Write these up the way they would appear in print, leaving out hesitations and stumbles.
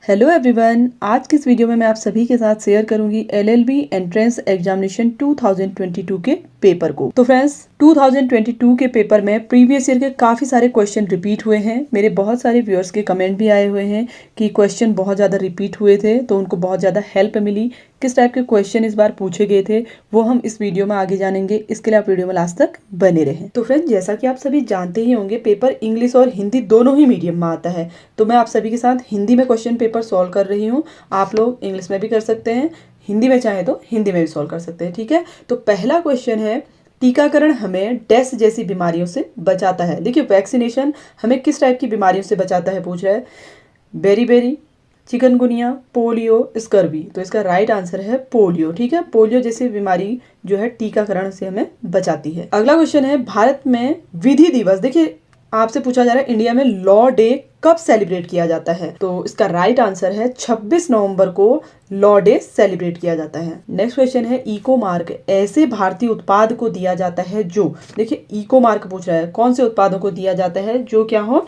Hello everyone, आज की इस वीडियो में मैं आप सभी के साथ शेयर करूंगी एलएलबी एंट्रेंस एग्जामिनेशन 2022 के पेपर को। तो फ्रेंड्स, 2022 के पेपर में प्रीवियस ईयर के काफ़ी सारे क्वेश्चन रिपीट हुए हैं। मेरे बहुत सारे व्यूअर्स के कमेंट भी आए हुए हैं कि क्वेश्चन बहुत ज़्यादा रिपीट हुए थे, तो उनको बहुत ज़्यादा हेल्प मिली। किस टाइप के क्वेश्चन इस बार पूछे गए थे वो हम इस वीडियो में आगे जानेंगे। इसके लिए आप वीडियो में लास्ट तक बने रहें। तो फ्रेंड्स, जैसा कि आप सभी जानते ही होंगे, पेपर इंग्लिश और हिंदी दोनों ही मीडियम में आता है। तो मैं आप सभी के साथ हिंदी में क्वेश्चन पेपर सॉल्व कर रही हूँ। आप लोग इंग्लिश में भी कर सकते हैं, हिंदी में चाहे तो हिंदी में भी सॉल्व कर सकते हैं। ठीक है, तो पहला क्वेश्चन है, टीकाकरण हमें डैश जैसी बीमारियों से बचाता है। देखिए, वैक्सीनेशन हमें किस टाइप की बीमारियों से बचाता है पूछ रहा है। Beriberi, chikungunya, polio, scurvy. तो इसका राइट आंसर है पोलियो। ठीक है, पोलियो जैसी बीमारी जो है टीकाकरण से हमें बचाती है। अगला क्वेश्चन है, भारत में विधि दिवस, देखिए आपसे पूछा जा रहा है इंडिया में लॉ डे कब सेलिब्रेट किया जाता है। तो इसका राइट आंसर है 26 नवंबर को लॉ डे सेलिब्रेट किया जाता है। नेक्स्ट क्वेश्चन है, इको मार्क ऐसे भारतीय उत्पाद को दिया जाता है जो, देखिए इको मार्क पूछ रहा है कौन से उत्पादों को दिया जाता है जो क्या हो,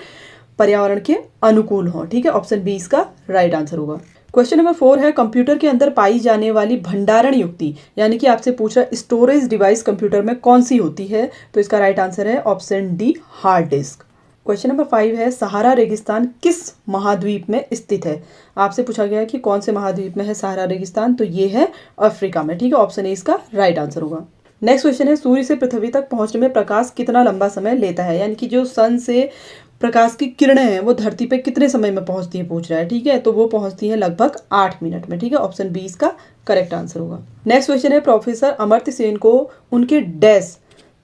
पर्यावरण के अनुकूल हो। ठीक है, ऑप्शन बी इसका राइट आंसर होगा। क्वेश्चन नंबर 4 है, कंप्यूटर के अंदर पाई जाने वाली भंडारण युक्ति, यानी कि आपसे पूछ रहा है स्टोरेज डिवाइस कंप्यूटर में कौन सी होती है। तो इसका राइट आंसर है option D, hard disk. Question number 5 है, सहारा रेगिस्तान किस महाद्वीप में स्थित है। आपसे पूछा गया है कि कौन से महाद्वीप में है सहारा रेगिस्तान, तो ये है अफ्रीका में। ठीक है, ऑप्शन ए इसका राइट आंसर होगा। नेक्स्ट क्वेश्चन है, सूर्य से पृथ्वी तक पहुंचने में प्रकाश कितना लंबा समय लेता है, यानी कि जो सन से प्रकाश की किरणें हैं वो धरती पे कितने समय में पहुंचती है पूछ रहा है। ठीक है, तो वो पहुंचती है लगभग 8 मिनट में। ठीक है, ऑप्शन बी इसका करेक्ट आंसर होगा। नेक्स्ट क्वेश्चन है, प्रोफेसर अमर्त्य सेन को उनके डैश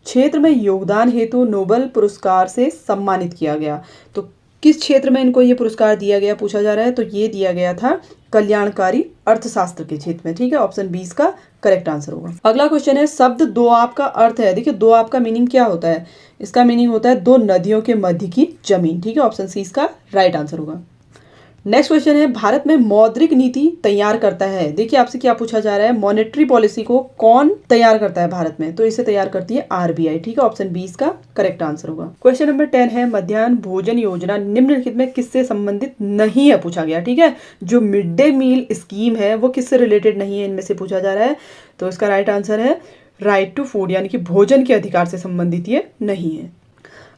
क्षेत्र में योगदान हेतु नोबेल पुरस्कार से सम्मानित किया गया। तो किस क्षेत्र में इनको ये पुरस्कार दिया गया पूछा जा रहा है। तो ये दिया गया था कल्याणकारी अर्थशास्त्र के क्षेत्र में। ठीक है, ऑप्शन बी इसका करेक्ट आंसर होगा। अगला क्वेश्चन है, शब्द दो आप का अर्थ है। देखिए, दो आप का मीनिंग क्या होता है। इसका मीनिंग होता है दो नदियों के मध्य की जमीन। ठीक है, ऑप्शन सी इसका राइट आंसर होगा। नेक्स्ट क्वेश्चन है, भारत में मौद्रिक नीति तैयार करता है। देखिए आपसे क्या पूछा जा रहा है, मॉनेटरी पॉलिसी को कौन तैयार करता है भारत में। तो इसे तैयार करती है आरबीआई। ठीक है, ऑप्शन बी इसका करेक्ट आंसर होगा। क्वेश्चन नंबर 10 है, मध्याह्न भोजन योजना निम्नलिखित में किससे संबंधित नहीं है पूछा गया। ठीक है, जो मिड डे मील स्कीम है वो किससे रिलेटेड नहीं है इनमें से पूछा जा रहा है। तो इसका राइट आंसर है राइट टू फूड, यानी कि भोजन के अधिकार से संबंधित ये नहीं है।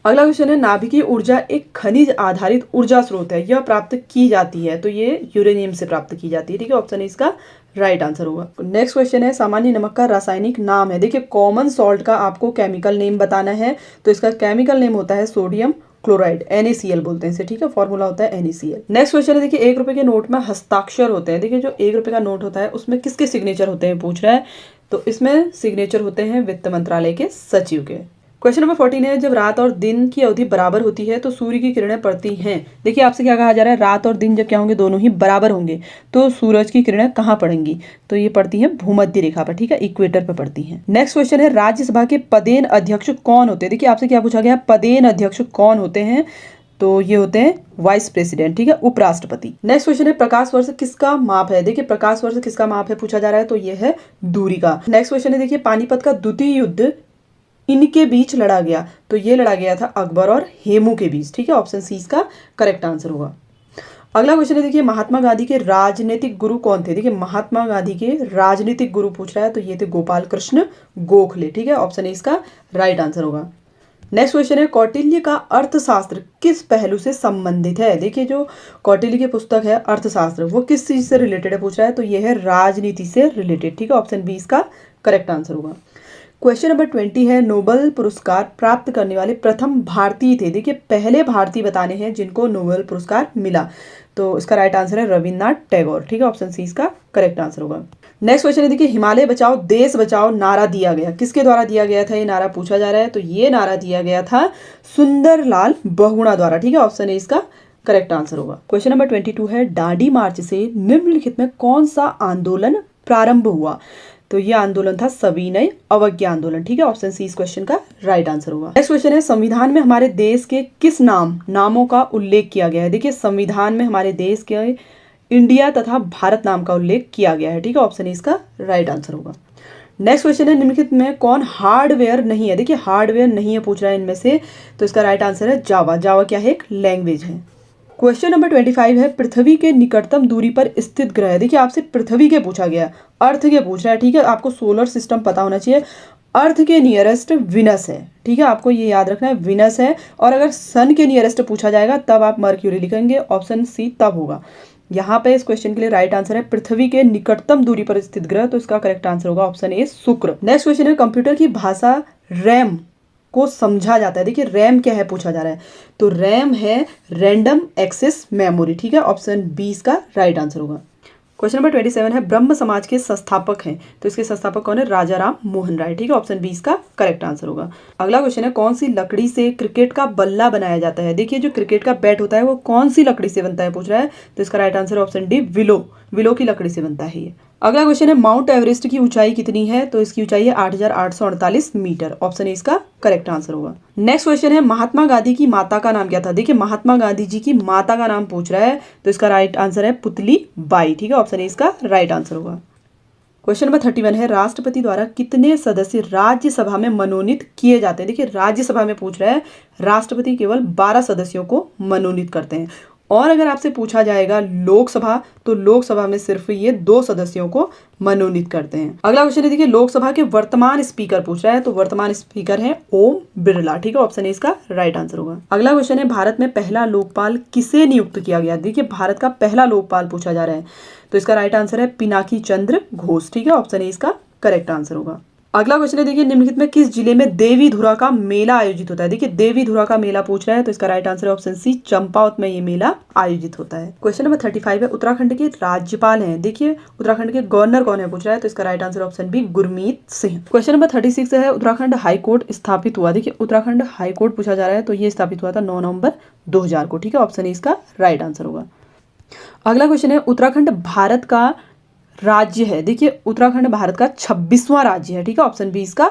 अगला क्वेश्चन है, नाभिकीय ऊर्जा एक खनिज आधारित ऊर्जा स्रोत है, यह प्राप्त की जाती है। तो ये यूरेनियम से प्राप्त की जाती है। ठीक है, ऑप्शन इसका राइट आंसर होगा। नेक्स्ट क्वेश्चन है, सामान्य नमक का रासायनिक नाम है। देखिए, कॉमन सॉल्ट का आपको केमिकल नेम बताना है। तो इसका केमिकल नेम होता है सोडियम क्लोराइड, NaCl बोलते हैं इसे। ठीक है, फॉर्मूला होता है NaCl। नेक्स्ट क्वेश्चन है, देखिए 1 रुपए के नोट में हस्ताक्षर होते हैं। देखिए, जो 1 रुपए का नोट होता है उसमें किसके सिग्नेचर होते हैं पूछ रहा है। तो इसमें सिग्नेचर होते हैं वित्त मंत्रालय के सचिव के। क्वेश्चन नंबर 14 है, जब रात और दिन की अवधि बराबर होती है तो सूर्य की किरणें पड़ती हैं। देखिए आपसे क्या कहा जा रहा है, रात और दिन जब क्या होंगे, दोनों ही बराबर होंगे, तो सूरज की किरणें कहाँ पड़ेंगी। तो ये पड़ती हैं भूमध्य रेखा पर। ठीक है, इक्वेटर पर पड़ती हैं। नेक्स्ट क्वेश्चन है, राज्यसभा के पदेन अध्यक्ष कौन होते हैं। देखिए आपसे क्या पूछा गया, पदेन अध्यक्ष कौन होते हैं। तो ये होते हैं वाइस प्रेसिडेंट। ठीक है, उपराष्ट्रपति। नेक्स्ट क्वेश्चन है, प्रकाश वर्ष किसका माप है। देखिए, प्रकाश वर्ष किसका माप है पूछा जा रहा है। तो ये है दूरी का। नेक्स्ट क्वेश्चन है, देखिए पानीपत का द्वितीय युद्ध इनके बीच लड़ा गया। तो ये लड़ा गया था अकबर और हेमू के बीच। ठीक है, ऑप्शन सी इसका करेक्ट आंसर होगा। अगला क्वेश्चन है, देखिए महात्मा गांधी के राजनीतिक गुरु कौन थे। देखिए, महात्मा गांधी के राजनीतिक गुरु पूछ रहा है। तो ये थे गोपाल कृष्ण गोखले। ठीक है, ऑप्शन ए इसका राइट आंसर होगा। नेक्स्ट क्वेश्चन है, कौटिल्य का अर्थशास्त्र किस पहलू से संबंधित है। देखिए, जो कौटिल्य की पुस्तक है अर्थशास्त्र वो किस चीज से रिलेटेड है पूछ रहा है। तो ये है राजनीति से रिलेटेड। ठीक है, ऑप्शन बी इसका करेक्ट आंसर होगा। क्वेश्चन नंबर 20 है, नोबेल पुरस्कार प्राप्त करने वाले प्रथम भारतीय थे। देखिए, पहले भारतीय बताने हैं जिनको नोबेल पुरस्कार मिला। तो इसका राइट आंसर है रविन्द्रनाथ टैगोर। ठीक है, ऑप्शन सी इसका करेक्ट आंसर होगा। नेक्स्ट क्वेश्चन है, देखिए हिमालय बचाओ देश बचाओ नारा दिया गया, किसके द्वारा दिया गया था ये नारा पूछा जा रहा है। तो ये नारा दिया गया था सुंदरलाल बहुगुणा द्वारा। ठीक है, ऑप्शन ए इसका करेक्ट आंसर होगा। क्वेश्चन नंबर 22 है, दांडी मार्च से निम्नलिखित में कौन सा आंदोलन प्रारंभ हुआ। तो ये आंदोलन था सविनय अवज्ञा आंदोलन। ठीक है, ऑप्शन सी इस क्वेश्चन का राइट आंसर होगा। नेक्स्ट क्वेश्चन है, संविधान में हमारे देश के किस नामों का उल्लेख किया गया है। देखिए, संविधान में हमारे देश के इंडिया तथा भारत नाम का उल्लेख किया गया है। ठीक है, ऑप्शन ए इसका राइट आंसर होगा। नेक्स्ट क्वेश्चन है, निम्नलिखित में कौन हार्डवेयर नहीं है। देखिए, हार्डवेयर नहीं है पूछ रहा है इनमें से। तो इसका राइट आंसर है जावा। जावा क्या है, एक लैंग्वेज है। क्वेश्चन नंबर 25 है पृथ्वी के निकटतम दूरी पर स्थित ग्रह। देखिए आपसे पृथ्वी के पूछा गया है, अर्थ के पूछ रहा है, ठीक है। आपको सोलर सिस्टम पता होना चाहिए। अर्थ के नियरेस्ट विनस है, ठीक है, आपको ये याद रखना है, विनस है। और अगर सन के नियरेस्ट पूछा जाएगा तब आप मर्क्यूरी लिखेंगे, ऑप्शन सी तब होगा। यहाँ पे इस क्वेश्चन के लिए राइट आंसर है पृथ्वी के निकटतम दूरी पर स्थित ग्रह, तो इसका करेक्ट आंसर होगा ऑप्शन ए शुक्र। नेक्स्ट क्वेश्चन है कंप्यूटर की भाषा रैम को समझा जाता है। देखिए रैम क्या है पूछा जा रहा है, तो रैम है रैंडम एक्सेस मेमोरी, ठीक है, ऑप्शन बी इसका राइट आंसर होगा। क्वेश्चन नंबर 27 है ब्रह्म समाज के संस्थापक हैं, तो इसके संस्थापक कौन है, राजा राम मोहन राय, ठीक है, ऑप्शन बी इसका करेक्ट आंसर होगा। अगला क्वेश्चन है कौन सी लकड़ी से क्रिकेट का बल्ला बनाया जाता है। देखिए जो क्रिकेट का बैट होता है वो कौन सी लकड़ी से बनता है पूछ रहा है, तो इसका right answer option D willow की लकड़ी से बनता है ये। अगला क्वेश्चन है माउंट एवरेस्ट की ऊंचाई कितनी है, तो इसकी ऊंचाई है 8,848 मीटर, ऑप्शन ए इसका करेक्ट आंसर होगा। नेक्स्ट क्वेश्चन है महात्मा गांधी की माता का नाम क्या था। देखिए महात्मा गांधी जी की माता का नाम पूछ रहा है, तो इसका राइट आंसर है पुतली बाई, ठीक है, ऑप्शन ए इसका राइट आंसर होगा। क्वेश्चन नंबर 31 है राष्ट्रपति द्वारा कितने सदस्य राज्यसभा में मनोनीत किए जाते हैं। देखिए राज्यसभा में पूछ रहा है, राष्ट्रपति केवल 12 सदस्यों को मनोनीत करते हैं। और अगर आपसे पूछा जाएगा लोकसभा, तो लोकसभा में सिर्फ ये 2 सदस्यों को मनोनीत करते हैं। अगला क्वेश्चन है देखिए लोकसभा के वर्तमान स्पीकर पूछ रहा है, तो वर्तमान स्पीकर है ओम बिरला, ठीक है, ऑप्शन ए इसका राइट आंसर होगा। अगला क्वेश्चन है भारत में पहला लोकपाल किसे नियुक्त किया गया। देखिए भारत का पहला लोकपाल पूछा जा रहा है, तो इसका राइट आंसर है पिनाकी चंद्र घोष, ठीक है, ऑप्शन ए इसका करेक्ट आंसर होगा। अगला क्वेश्चन है देखिए निम्नलिखित में किस जिले में देवी धुरा का मेला आयोजित होता है। देखिए देवी धुरा का मेला पूछ रहा है, तो इसका राइट आंसर है ऑप्शन सी चंपावत में ये मेला आयोजित होता है। क्वेश्चन नंबर 35 है उत्तराखंड के राज्यपाल हैं। देखिए उत्तराखंड के गवर्नर कौन है पूछ रहा है, तो इसका right answer option B Gurmeet Singh. Question number 36 है उत्तराखंड हाईकोर्ट स्थापित हुआ। देखिए उत्तराखंड हाईकोर्ट पूछा जा रहा है, तो ये स्थापित हुआ था 9 नवंबर 2000 को, ठीक है, ऑप्शन ए इसका राइट आंसर होगा। अगला क्वेश्चन है उत्तराखंड भारत का राज्य है। देखिए उत्तराखंड भारत का 26वां राज्य है, ठीक है, ऑप्शन बी इसका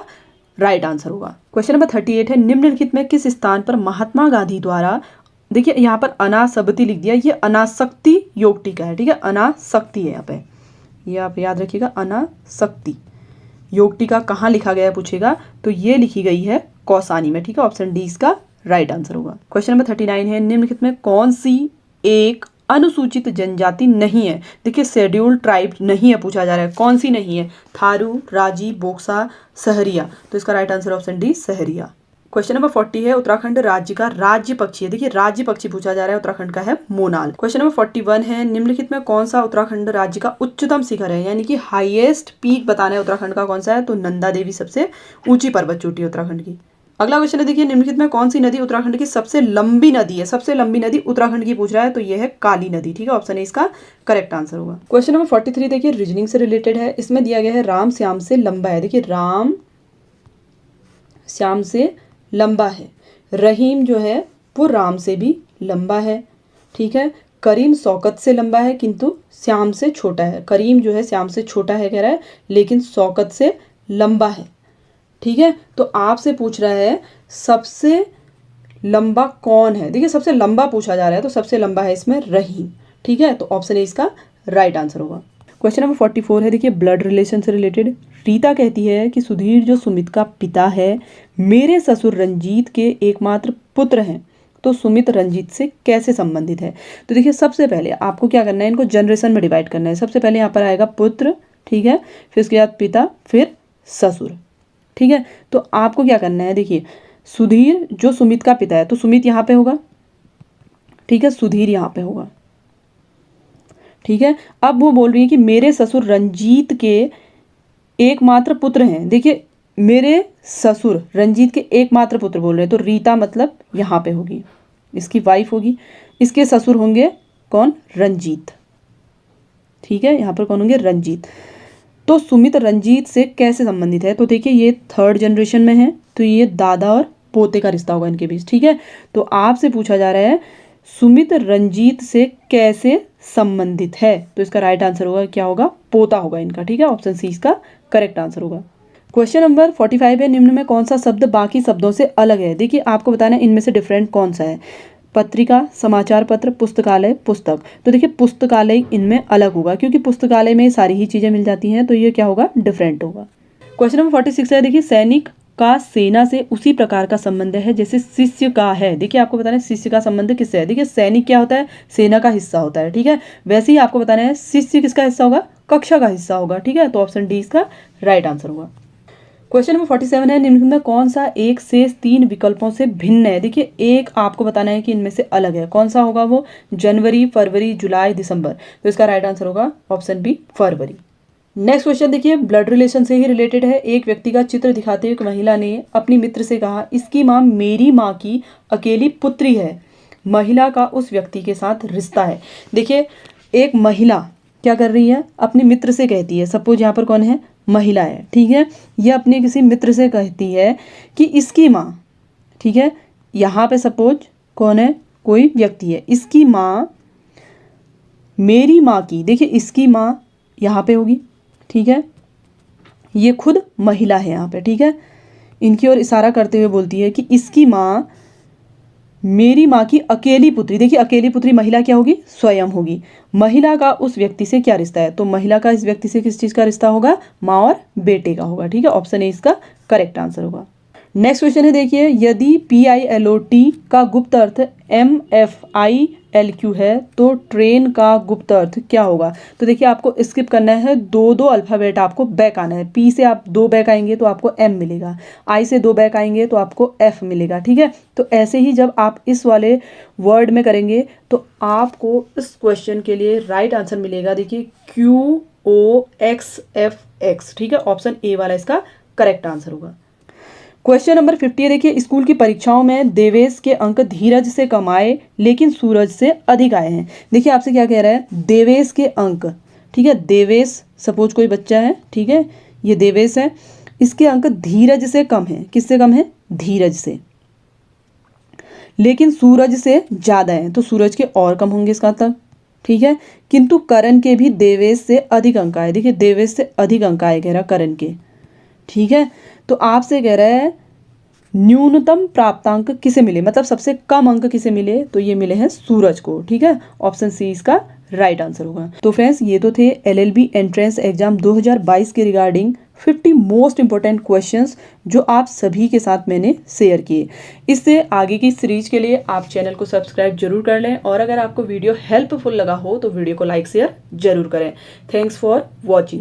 राइट आंसर होगा। क्वेश्चन नंबर 38 है निम्नलिखित में किस स्थान पर महात्मा गांधी द्वारा, देखिए यहाँ पर अनासक्ति लिख दिया, ये अनासक्ति योग टीका है, ठीक है, अनासक्ति है यहाँ पे, ये आप याद रखिएगा, अनासक्ति योग टीका कहाँ लिखा गया है पूछेगा, तो ये लिखी गई है कौसानी में, ठीक है, ऑप्शन डी इसका राइट आंसर होगा। क्वेश्चन नंबर 39 है निम्नलिखित में कौन सी एक अनुसूचित जनजाति नहीं है। देखिए शेड्यूल्ड ट्राइब नहीं है पूछा जा रहा है, कौन सी नहीं है, थारू, राजी, बोक्सा, सहरिया, तो इसका right answer option D Sahariya. Question number 40 है उत्तराखंड राज्य का राज्य पक्षी है। देखिए राज्य पक्षी पूछा जा रहा है, उत्तराखंड का है मोनाल। क्वेश्चन नंबर 41 है निम्नलिखित में कौन सा उत्तराखंड राज्य का उच्चतम शिखर है, यानी कि हाईएस्ट पीक बताना है उत्तराखंड का कौन सा है, तो नंदा देवी सबसे ऊंची पर्वत चोटी है उत्तराखंड की। अगला क्वेश्चन है देखिए निम्नलिखित में कौन सी नदी उत्तराखंड की सबसे लंबी नदी है। सबसे लंबी नदी उत्तराखंड की पूछ रहा है, तो ये है काली नदी, ठीक है, ऑप्शन ए इसका करेक्ट आंसर होगा। क्वेश्चन नंबर 43 देखिए रीजनिंग से रिलेटेड है, इसमें दिया गया है राम श्याम से लंबा है। देखिए राम श्याम से लंबा है, रहीम जो है वो राम से भी लंबा है, ठीक है, करीम शौकत से लंबा है किंतु श्याम से छोटा है। करीम जो है श्याम से छोटा है कह रहा है, लेकिन शौकत से लंबा है, ठीक है। तो आपसे पूछ रहा है सबसे लंबा कौन है। देखिए सबसे लंबा पूछा जा रहा है, तो सबसे लंबा है इसमें रहीम, ठीक है, तो ऑप्शन ए इसका राइट आंसर होगा। क्वेश्चन नंबर 44 है देखिए ब्लड रिलेशन से रिलेटेड। रीता कहती है कि सुधीर जो सुमित का पिता है मेरे ससुर रंजीत के एकमात्र पुत्र हैं, तो सुमित रंजीत से कैसे संबंधित है। तो देखिए सबसे पहले आपको क्या करना है, इनको जनरेशन में डिवाइड करना है। सबसे पहले यहाँ पर आएगा पुत्र, ठीक है, फिर उसके बाद पिता, फिर ससुर, ठीक है। तो आपको क्या करना है, देखिए सुधीर जो सुमित का पिता है, तो सुमित यहाँ पे होगा, ठीक है, सुधीर यहाँ पे होगा, ठीक है। अब वो बोल रही है कि मेरे ससुर रंजीत के एकमात्र पुत्र हैं। देखिए मेरे ससुर रंजीत के एकमात्र पुत्र बोल रहे हैं, तो रीता मतलब यहाँ पे होगी, इसकी वाइफ होगी, इसके ससुर होंगे कौन, रंजीत, ठीक है, यहाँ पर कौन होंगे, रंजीत। तो सुमित रंजीत से कैसे संबंधित है, तो देखिए ये 3rd जनरेशन में है, तो ये दादा और पोते का रिश्ता होगा इनके बीच, ठीक है। तो आपसे पूछा जा रहा है सुमित रंजीत से कैसे संबंधित है, तो इसका राइट आंसर होगा क्या होगा, पोता होगा इनका, ठीक है, ऑप्शन सी इसका करेक्ट आंसर होगा। क्वेश्चन नंबर 45 है निम्न में कौन सा शब्द बाकी शब्दों से अलग है। देखिए आपको बताना है इनमें से डिफरेंट कौन सा है, पत्रिका, समाचार पत्र, पुस्तकालय, पुस्तक। तो देखिए पुस्तकालय इनमें अलग होगा, क्योंकि पुस्तकालय में सारी ही चीज़ें मिल जाती हैं, तो ये क्या होगा, डिफरेंट होगा। क्वेश्चन नंबर 46 है देखिए सैनिक का सेना से उसी प्रकार का संबंध है जैसे शिष्य का है। देखिए आपको बताना है शिष्य का संबंध किससे है। देखिए सैनिक क्या होता है, सेना का हिस्सा होता है, ठीक है। वैसे ही आपको बताना है शिष्य किसका हिस्सा होगा, कक्षा का हिस्सा होगा, ठीक है। तो ऑप्शन डी इसका राइट आंसर होगा। क्वेश्चन नंबर 47 है, निम्न में कौन सा एक शेष 3 विकल्पों से भिन्न है। देखिए एक आपको बताना है कि इनमें से अलग है, कौन सा होगा वो, जनवरी, फरवरी, जुलाई, दिसंबर। तो इसका राइट आंसर होगा ऑप्शन बी, फरवरी। नेक्स्ट क्वेश्चन देखिए ब्लड रिलेशन से ही रिलेटेड है। एक व्यक्ति का चित्र दिखाते हुए एक महिला ने अपनी मित्र से कहा, इसकी माँ मेरी माँ की अकेली पुत्री है। महिला का उस व्यक्ति के साथ रिश्ता है। देखिए एक महिला क्या कर रही है, अपनी मित्र से कहती है, सपोज यहाँ पर कौन है, महिला है, ठीक है। यह अपने किसी मित्र से कहती है कि इसकी माँ, ठीक है, यहाँ पे सपोज कौन है, कोई व्यक्ति है, इसकी माँ मेरी माँ की, देखिए इसकी माँ यहाँ पे होगी, ठीक है, ये खुद महिला है यहाँ पे, ठीक है। इनकी ओर इशारा करते हुए बोलती है कि इसकी माँ मेरी माँ की अकेली पुत्री, देखिए अकेली पुत्री महिला क्या होगी, स्वयं होगी। महिला का उस व्यक्ति से क्या रिश्ता है, तो महिला का इस व्यक्ति से किस चीज़ का रिश्ता होगा, माँ और बेटे का होगा, ठीक है। ऑप्शन ए इसका करेक्ट आंसर होगा। नेक्स्ट क्वेश्चन है देखिए, यदि PILOT का गुप्त अर्थ MFILQ है तो ट्रेन का गुप्त अर्थ क्या होगा। तो देखिए आपको स्किप करना है, दो अल्फाबेट आपको बैक आना है। P से आप 2 बैक आएंगे तो आपको M मिलेगा, I से 2 बैक आएंगे तो आपको F मिलेगा, ठीक है। तो ऐसे ही जब आप इस वाले वर्ड में करेंगे तो आपको इस क्वेश्चन के लिए राइट आंसर मिलेगा। देखिए QOXFX, ठीक है। ऑप्शन ए वाला इसका करेक्ट आंसर होगा। क्वेश्चन नंबर 50 है देखिए, स्कूल की परीक्षाओं में देवेश के अंक धीरज से कम आए लेकिन सूरज से अधिक आए हैं। देखिए आपसे क्या कह रहा है, देवेश के अंक, ठीक है, देवेश सपोज कोई बच्चा है, ठीक है, ये देवेश है, इसके अंक धीरज से कम है, किससे कम है, धीरज से, लेकिन सूरज से ज़्यादा है, तो सूरज के और कम होंगे इसका मतलब, ठीक है। किंतु करण के भी देवेश से अधिक अंक आए, देखिए देवेश से अधिक अंक आए कह रहा करण के, ठीक है। तो आपसे कह रहा है न्यूनतम प्राप्तांक किसे मिले, मतलब सबसे कम अंक किसे मिले, तो ये मिले हैं सूरज को, ठीक है। ऑप्शन सी इसका राइट आंसर होगा। तो फ्रेंड्स ये तो थे LLB एंट्रेंस एग्जाम 2022 के रिगार्डिंग 50 मोस्ट इंपॉर्टेंट क्वेश्चंस जो आप सभी के साथ मैंने शेयर किए। इससे आगे की सीरीज के लिए आप चैनल को सब्सक्राइब जरूर कर लें और अगर आपको वीडियो हेल्पफुल लगा हो तो वीडियो को लाइक शेयर जरूर करें। Thanks for watching.